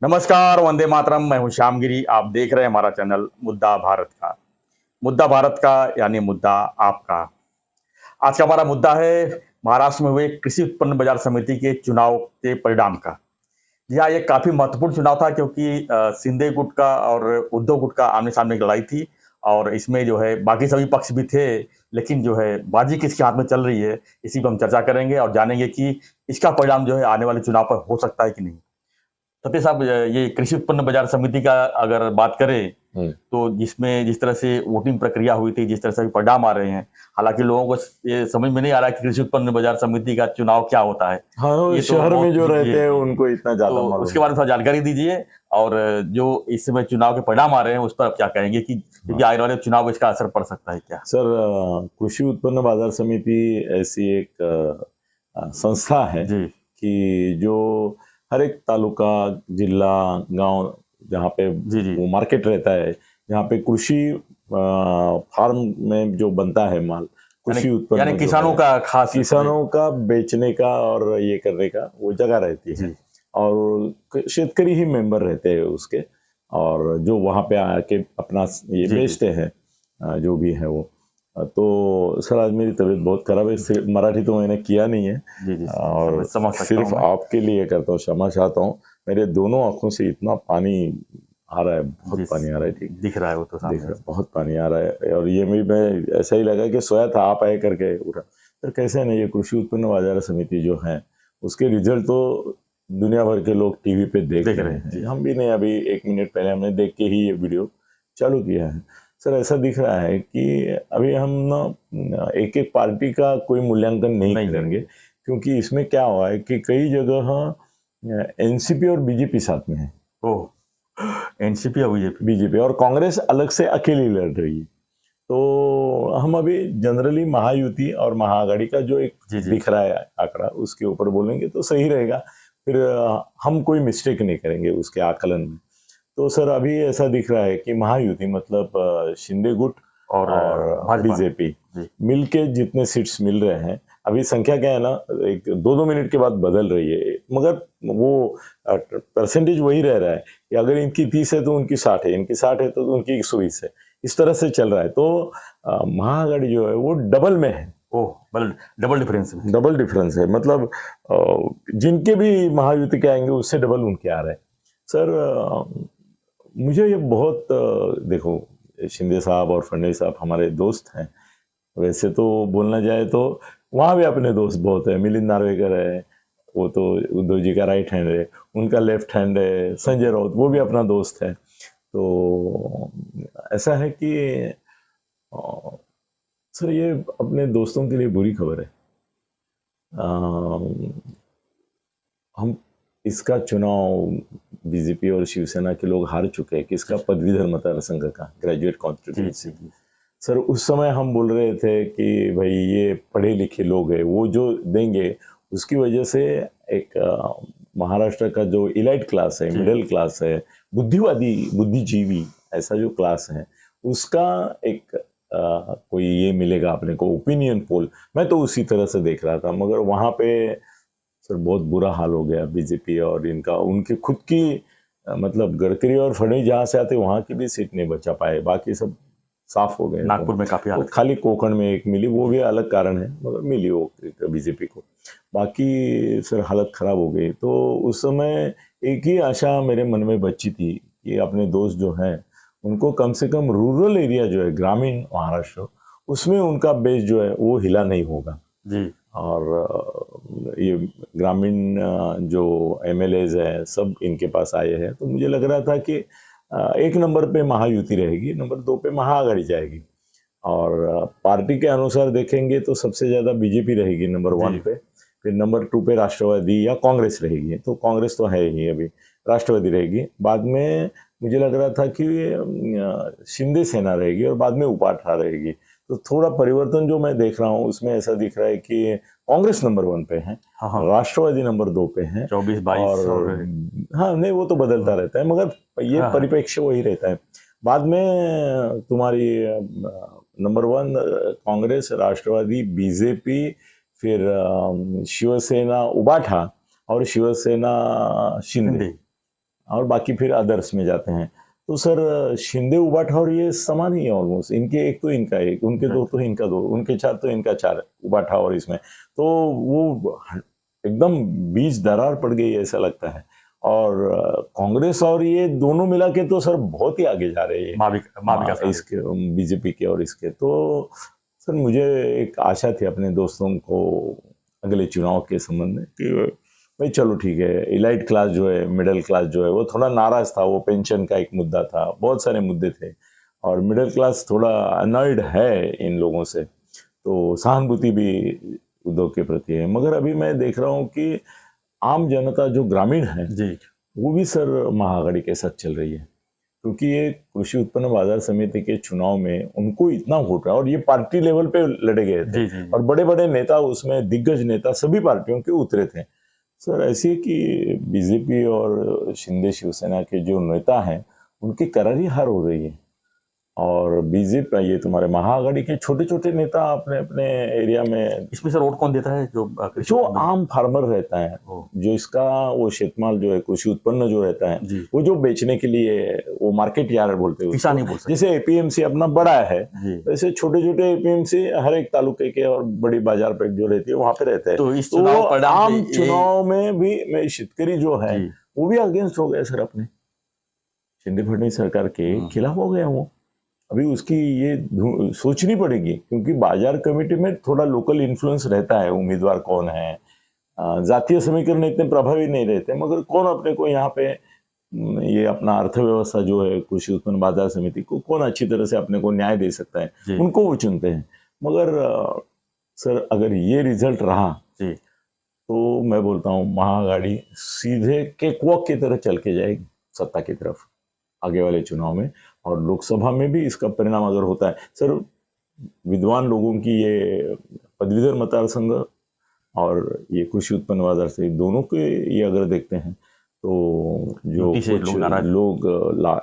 नमस्कार, वंदे मातरम। मैं हूं श्यामगिरी। आप देख रहे हैं हमारा चैनल मुद्दा भारत का। मुद्दा भारत का यानी मुद्दा आपका। आज का हमारा मुद्दा है महाराष्ट्र में हुए कृषि उत्पन्न बाजार समिति के चुनाव के परिणाम का। जी हाँ, ये काफी महत्वपूर्ण चुनाव था क्योंकि शिंदे गुट का और उद्धव गुट का आमने-सामने की लड़ाई थी और इसमें जो है बाकी सभी पक्ष भी थे, लेकिन जो है बाजी किसके हाथ में चल रही है, इसी पर हम चर्चा करेंगे और जानेंगे कि इसका परिणाम जो है आने वाले चुनाव पर हो सकता है कि नहीं। सत्य साहब, ये कृषि उत्पन्न बाजार समिति का अगर बात करें तो जिसमें जिस तरह से वोटिंग प्रक्रिया हुई थी, जिस तरह से परिणाम आ रहे हैं, हालांकि लोगों को ये समझ में नहीं आ रहा है कि कृषि उत्पन्न बाजार समिति का चुनाव क्या होता है। हाँ, ये तो शहर में जो जी रहते हैं जी, उनको इतना ज्यादा तो मालूम उसके बारे में थोड़ा जानकारी दीजिए और जो इस समय चुनाव के परिणाम आ रहे हैं उस पर आप क्या कहेंगे कि हाँ। क्योंकि आने वाले चुनाव में इसका असर पड़ सकता है क्या? सर, कृषि उत्पन्न बाजार समिति ऐसी एक संस्था है जी कि जो हर एक तालुका, जिला, गांव जहाँ पे जी जी वो मार्केट रहता है, जहाँ पे कृषि फार्म में जो बनता है माल, यानी कृषि यानी उत्पन्न जो किसानों है, का खास किसानों का बेचने का और ये करने का वो जगह रहती है। जी और शेतकरी ही मेंबर रहते हैं उसके, और जो वहाँ पे आके अपना ये जी जी बेचते हैं, जो भी है वो। तो सर, आज मेरी तबीयत बहुत खराब है, मराठी तो मैंने किया नहीं है, जी जी, और समझ सकता हूँ सिर्फ मैं। आपके लिए करता हूँ, क्षमा चाहता हूँ। मेरे दोनों आंखों से इतना पानी आ रहा है, बहुत जी, पानी आ रहा है। ठीक दिख रहा है वो तो दिख सामने रहा है, से। बहुत पानी आ रहा है। और ये भी मैं ऐसा ही लगा कि सोया था, आप आए करके उठा। सर, कैसे है ना, ये कृषि उत्पन्न बाजार समिति जो है, उसके रिजल्ट तो दुनिया भर के लोग टीवी पे देख देख रहे रहे हैं हैं। जी। हम भी नहीं, अभी 1 मिनट पहले हमने देख के ही ये वीडियो चालू किया है। सर, ऐसा दिख रहा है कि अभी हम ना एक एक पार्टी का कोई मूल्यांकन नहीं नहीं करेंगे, करेंगे। क्योंकि इसमें क्या हुआ है कि कई जगह एनसीपी और बीजेपी साथ में है, ओह! एनसीपी और बीजेपी। बीजेपी और कांग्रेस अलग से अकेली लड़ रही है। तो हम अभी जनरली महायुति और महाआघाड़ी का जो एक जी, जी। दिख रहा है आंकड़ा, उसके ऊपर बोलेंगे तो सही रहेगा। फिर हम कोई मिस्टेक नहीं करेंगे उसके आकलन में। तो सर, अभी ऐसा दिख रहा है कि महायुति मतलब शिंदे गुट और और भाजपा। बीजेपी जी। मिलके जितने सीट्स मिल रहे हैं, अभी संख्या क्या है ना, एक 2-2 मिनट के बाद बदल रही है, मगर वो परसेंटेज वही रह रहा है कि अगर इनकी 30 है तो उनकी 60 है, इनकी 60 है तो उनकी 120 है। इस तरह से चल रहा है। तो महाआघाड़ी जो है वो डबल में है, ओह! डबल डिफरेंस में। डबल डिफरेंस है। मतलब जिनके भी महायुति के आएंगे उससे डबल उनके आ रहे हैं। सर, मुझे ये बहुत देखो, शिंदे साहब और फडणवीस साहब हमारे दोस्त हैं। वैसे तो बोलना जाए तो वहाँ भी अपने दोस्त बहुत है। मिलिंद नार्वेकर है, वो तो उद्धव जी का राइट हैंड है। उनका लेफ्ट हैंड है संजय राउत, वो भी अपना दोस्त है। तो ऐसा है कि अ, सर, ये अपने दोस्तों के लिए बुरी खबर है। हम इसका चुनाव बीजेपी और शिवसेना के लोग हार चुके हैं। किसका? पदवीधर मतदार संघ का, ग्रेजुएट जी, कॉन्स्टिट्यूंसी। जी, जी। सर, उस समय हम बोल रहे थे कि भाई ये पढ़े लिखे लोग हैं, वो जो देंगे उसकी वजह से एक महाराष्ट्र का जो इलाइट क्लास है, जी। मिडिल क्लास है, बुद्धिवादी, बुद्धिजीवी, ऐसा जो क्लास है, उसका एक कोई ये मिलेगा अपने को ओपिनियन पोल। मैं तो उसी तरह से देख रहा था, मगर वहाँ पे सर बहुत बुरा हाल हो गया बीजेपी और इनका। उनकी खुद की मतलब गडकरी और फडणवीस जहाँ से आते वहाँ की भी सीट नहीं बचा पाए, बाकी सब साफ हो गए। नागपुर में काफ़ी वो हालत खाली कोकण में एक मिली, वो भी अलग कारण है, मगर मिली वो बीजेपी को। बाकी सर हालत खराब हो गई। तो उस समय एक ही आशा मेरे मन में बची थी कि अपने दोस्त जो हैं उनको कम से कम रूरल एरिया जो है, ग्रामीण महाराष्ट्र, उसमें उनका बेस जो है वो हिला नहीं होगा। जी। और ये ग्रामीण जो एमएलएज हैं सब इनके पास आए हैं। तो मुझे लग रहा था कि 1 नंबर पे महायुति रहेगी, नंबर 2 पे महाआघाड़ी जाएगी। और पार्टी के अनुसार देखेंगे तो सबसे ज़्यादा बीजेपी रहेगी नंबर 1 जी। पे। फिर नंबर 2 पे राष्ट्रवादी या कांग्रेस रहेगी। तो कांग्रेस तो है ही अभी, राष्ट्रवादी रहेगी। बाद में मुझे लग रहा था कि शिंदे सेना रहेगी और बाद में उपाठा रहेगी। तो थोड़ा परिवर्तन जो मैं देख रहा हूँ उसमें ऐसा दिख रहा है कि कांग्रेस नंबर 1 पे है, हाँ, हाँ। राष्ट्रवादी नंबर 2 पे है। 24-22 और और हाँ, नहीं, वो तो बदलता रहता है, मगर ये हाँ, हाँ। परिप्रेक्ष्य वही रहता है। बाद में तुम्हारी नंबर 1 कांग्रेस, राष्ट्रवादी, बीजेपी, फिर शिवसेना उबाठा और शिवसेना शिंदे। हिंदी। और बाकी फिर अदर्स में जाते हैं। तो सर शिंदे उबाठावर ये समान ही है ऑलमोस्ट, इनके एक तो इनका एक, उनके दो तो इनका दो, उनके चार तो इनका चार, उबाठावर इसमें तो वो एकदम बीच दरार पड़ गई ऐसा लगता है। और कांग्रेस और ये दोनों मिला के तो सर बहुत ही आगे जा रहे हैं माविका इसके, बीजेपी के और इसके। तो सर मुझे एक आशा थी अपने दोस्तों को अगले चुनाव के संबंध में कि भाई चलो ठीक है, इलाइट क्लास जो है, मिडिल क्लास जो है वो थोड़ा नाराज था, वो पेंशन का एक मुद्दा था, बहुत सारे मुद्दे थे, और मिडिल क्लास थोड़ा अनॉयड है इन लोगों से, तो सहानुभूति भी उद्धव के प्रति है। मगर अभी मैं देख रहा हूँ कि आम जनता जो ग्रामीण है जी, वो भी सर महाआघाड़ी के साथ चल रही है, क्योंकि ये कृषि उत्पन्न बाजार समिति के चुनाव में उनको इतना वोट है, और ये पार्टी लेवल पे लड़े गए थे। जी। और बड़े बड़े नेता उसमें, दिग्गज नेता सभी पार्टियों के उतरे थे। सर ऐसे है कि बीजेपी और शिंदे शिवसेना के जो नेता हैं उनकी करारी हार हो रही है, और बीजेपी ये तुम्हारे महाआघाड़ी के छोटे छोटे नेता अपने अपने एरिया में, इसमें सर वोट कौन देता है? जो आम फार्मर रहता है, जो इसका वो शेतमाल जो है, कृषि उत्पन्न जो रहता है, वो जो बेचने के लिए वो मार्केट यार्ड बोलते हैं, किसान ही बोल सकते, जैसे एपीएमसी अपना बड़ा है वैसे छोटे छोटे एपीएमसी हर एक तालुके के और बड़ी बाजार पेट जो रहती है वहां पे रहते हैं। तो इस चुनाव आम चुनाव में भी शेतकरी जो है वो भी अगेंस्ट हो गए सर, अपने शिंदे फडणवीस सरकार के खिलाफ हो गए वो। अभी उसकी ये सोचनी पड़ेगी, क्योंकि बाजार कमेटी में थोड़ा लोकल इन्फ्लुएंस रहता है, उम्मीदवार कौन है, जातीय समीकरण इतने प्रभावी नहीं रहते, मगर कौन अपने को यहाँ पे ये अपना अर्थव्यवस्था जो है कृषि उत्पन्न बाजार समिति को कौन अच्छी तरह से अपने को न्याय दे सकता है, उनको वो चुनते हैं। मगर सर अगर ये रिजल्ट रहा तो मैं बोलता हूँ महाआघाड़ी सीधे केकवॉक की तरह चल के जाएगी सत्ता की तरफ आगे वाले चुनाव में, और लोकसभा में भी इसका परिणाम अगर होता है सर, विद्वान लोगों की ये पदवीधर मतदार संघ और ये कृषि उत्पन्न बाजार से दोनों के ये अगर देखते हैं तो जो कुछ लोग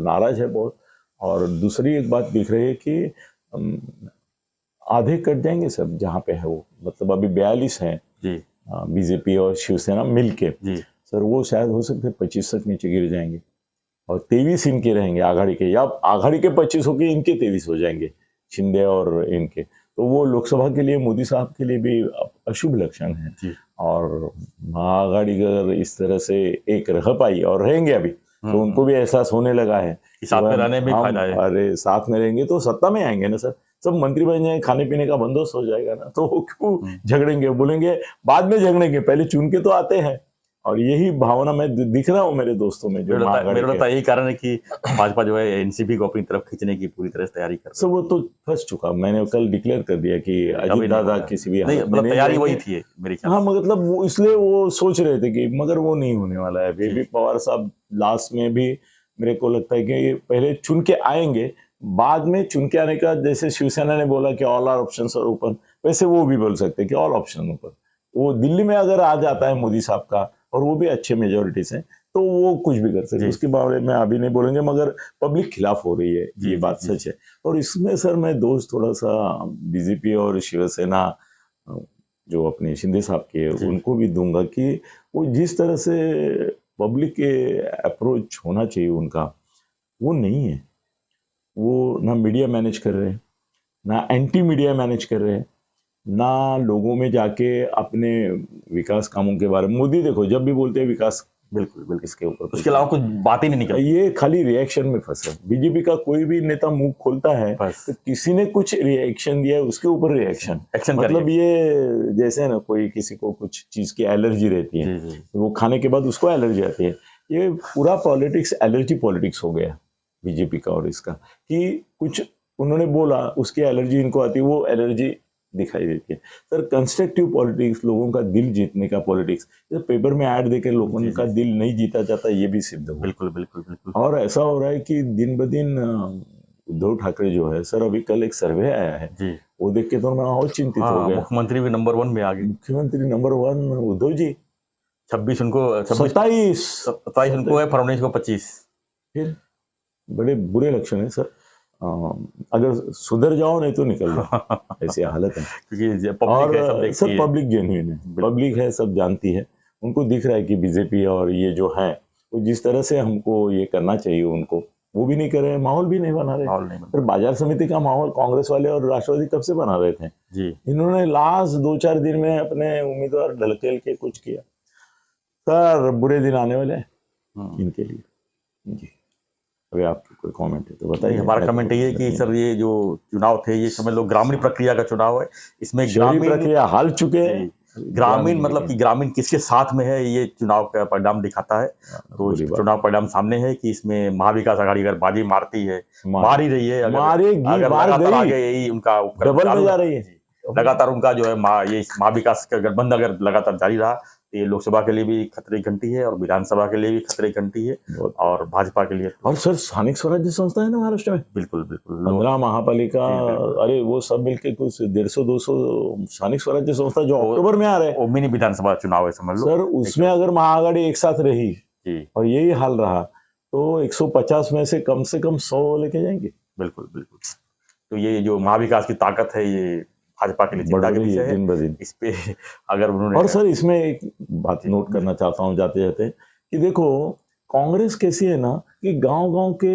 नाराज है बहुत। और दूसरी एक बात दिख रही है कि आधे कट जाएंगे सब जहाँ पे है वो, मतलब अभी 42 हैं बीजेपी और शिवसेना मिलके, सर वो शायद हो सकते 25 तक नीचे गिर जाएंगे, और 23 इनके रहेंगे आघाड़ी के, या आघाड़ी के 25 होके इनके 23 हो जाएंगे, शिंदे और इनके। तो वो लोकसभा के लिए मोदी साहब के लिए भी अशुभ लक्षण है। और महाआघाड़ी अगर इस तरह से एक रह पाई और रहेंगे अभी, तो उनको भी एहसास होने लगा है साथ में रहने में फायदा है। अरे साथ में रहेंगे तो सत्ता में आएंगे ना सर, सब मंत्री बन जाएंगे, खाने पीने का बंदोबस्त हो जाएगा ना, तो क्यों झगड़ेंगे, बोलेंगे बाद में झगड़ेंगे, पहले चुन के तो आते हैं। और यही भावना मैं दिख रहा हूँ मेरे दोस्तों में, जो मेरा यही कारण है कि भाजपा जो है एनसीपी को अपनी तरफ खींचने की पूरी तरह से तैयारी कर रही है। सो वो तो फंस चुका, मैंने कल डिक्लेयर कर दिया कि अजीत दादा किसी भी नहीं, मतलब तैयारी वही थी मेरे ख्याल। हाँ मतलब वो इसलिए वो सोच रहे थे कि, मगर वो नहीं होने वाला है। वीपी पवार साहब लास्ट में भी मेरे को लगता है कि पहले चुन के आएंगे, बाद में चुन के आने का, जैसे शिवसेना ने बोला कि all our options are open, वैसे वो भी बोल सकते हैं कि ऑल ऑप्शन ओपन। वो दिल्ली में अगर आ जाता है मोदी साहब का, और वो भी अच्छे मेजोरिटी से, तो वो कुछ भी कर सकते, उसके बारे में अभी नहीं बोलेंगे, मगर पब्लिक खिलाफ हो रही है, ये बात सच है। और इसमें सर मैं दोष थोड़ा सा बीजेपी और शिवसेना जो अपने शिंदे साहब के, उनको भी दूंगा कि वो जिस तरह से पब्लिक के अप्रोच होना चाहिए उनका, वो नहीं है। वो ना मीडिया मैनेज कर रहे हैं, ना एंटी मीडिया मैनेज कर रहे हैं, ना लोगों में जाके अपने विकास कामों के बारे में। मोदी देखो जब भी बोलते हैं विकास, बिल्कुल इसके ऊपर, उसके अलावा कुछ बात ही नहीं निकलती, ये खाली रिएक्शन में फंसा। बीजेपी का कोई भी नेता मुंह खोलता है तो किसी ने कुछ रिएक्शन दिया है, उसके ऊपर रिएक्शन, मतलब ये जैसे ना कोई किसी को कुछ चीज की एलर्जी रहती है, वो खाने के बाद उसको एलर्जी आती है। ये पूरा पॉलिटिक्स एलर्जी पॉलिटिक्स हो गया बीजेपी का और इसका, कि कुछ उन्होंने बोला उसकी एलर्जी इनको आती है, वो एलर्जी दिखाई देती है। सर कंस्ट्रक्टिव पॉलिटिक्स, लोगों का दिल जीतने का पॉलिटिक्स, पेपर में ऐड देकर लोगों का दिल नहीं जीता जाता, ये भी सिद्ध हो। बिल्कुल। और ऐसा हो रहा है कि दिन ब दिन उद्धव ठाकरे जो है सर, अभी कल एक सर्वे आया है, वो देख के तो मैं और चिंतित हो गया। मुख्यमंत्री भी नंबर 1 में आ गए, मुख्यमंत्री नंबर 1 उद्धव जी, 27 उनको, 27 उनको है, फडणवीस को 25। फिर बड़े बुरे लक्षण है सर, अगर सुधर जाओ नहीं तो निकल जाओ, ऐसी हालत है। क्योंकि और सब पब्लिक जेन्युइन है, पब्लिक है, सब जानती है, उनको दिख रहा है कि बीजेपी और ये जो है तो जिस तरह से हमको ये करना चाहिए उनको, वो भी नहीं कर रहे हैं, माहौल भी नहीं बना रहे। माहौल नहीं बन फिर बाजार समिति का माहौल कांग्रेस वाले और राष्ट्रवादी कब से बना रहे थे। जी। इन्होंने लास्ट 2-4 दिन में अपने उम्मीदवार ढलकेल के कुछ किया। सर बुरे दिन आने वाले हैं इनके लिए। जी, अभी आपकी कोई कमेंट है तो बताइए। हमारा कमेंट ये है कि सर ये जो चुनाव थे ये समझ लो ग्रामीण प्रक्रिया का चुनाव है, इसमें शहरी ग्रामीण प्रक्रिया हाल चुके हैं। ग्रामीण मतलब कि ग्रामीण किसके साथ में है ये चुनाव का परिणाम दिखाता है। तो बुरी बात। चुनाव परिणाम सामने है कि इसमें महाविकास आघाड़ी अगर बाजी मारती है, मार ही रही है, मारेगी, अगर मार लगातार गई, आगे यही उनका उपक्रम डबल में चालू जा रहा, रही है। लगातार उनका जो है ये महाविकास का गठबंधन अगर लगातार जारी रहा तो ये लोकसभा के लिए भी खतरे की घंटी है और विधानसभा के लिए भी खतरे की घंटी है और भाजपा के लिए और सर स्थानिक स्वराज्य संस्था है ना महाराष्ट्र में, बिल्कुल बिल्कुल 15 महापालिका, जी, बिल्कुल। अरे वो सब मिलके कुछ 150-200 स्थानिक स्वराज्य संस्था जो अक्टूबर में आ रहे हैं। वो मिनी विधानसभा चुनाव है समझ लो सर उसमें अगर महाआघाड़ी एक साथ रही जी, और यही हाल रहा तो 150 में से कम 100 लेके जाएंगे। बिल्कुल बिल्कुल। तो ये जो महाविकास की ताकत है ये भाजपा के लिए बढ़ चिंता का रही विषय है है। दिन ब दिन। इस पे अगर उन्होंने और सर इसमें एक बात नोट करना चाहता हूँ जाते जाते कि देखो कांग्रेस कैसी है ना कि गांव-गांव के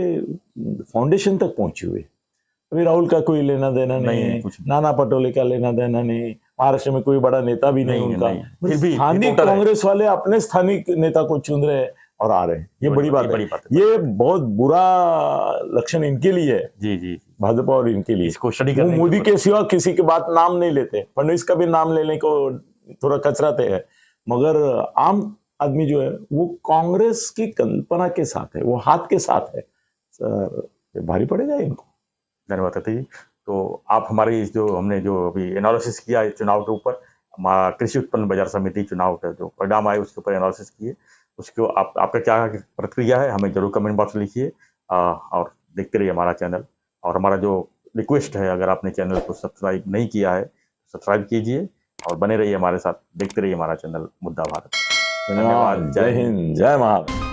फाउंडेशन तक पहुंची हुई है। अभी राहुल का कोई लेना देना नहीं है, कुछ नहीं। नाना पटोले का लेना देना नहीं, महाराष्ट्र में कोई बड़ा नेता भी नहीं उनका। फिर भी स्थानिक वोटर है। कांग्रेस वाले अपने स्थानिक नेता को चुन रहे हैं और आ रहे हैं, ये बड़ी बात है। ये बहुत बुरा लक्षण इनके लिए है, जी जी, भाजपा और इनके लिए। इसको स्टडी वो करने मोदी के सिवा किसी की बात नाम नहीं लेते, फडणवीस का भी नाम लेने को थोड़ा कचराते हैं, मगर आम आदमी जो है वो कांग्रेस की कल्पना के साथ है, वो हाथ के साथ है। सर ये भारी पड़ेगा इनको। धन्यवाद अतिथि जी। तो आप हमारी जो हमने जो अभी एनालिसिस किया इस चुनाव के ऊपर, कृषि उत्पन्न बाजार समिति चुनाव का जो परिणाम आए उसके ऊपर एनालिसिस किए, उसको आपका क्या प्रतिक्रिया है हमें जरूर कमेंट बॉक्स में लिखिए और देखते रहिए हमारा चैनल। और हमारा जो रिक्वेस्ट है, अगर आपने चैनल को सब्सक्राइब नहीं किया है सब्सक्राइब कीजिए और बने रहिए हमारे साथ, देखते रहिए हमारा चैनल मुद्दा भारत। धन्यवाद। जय हिंद, जय महाराष्ट्र।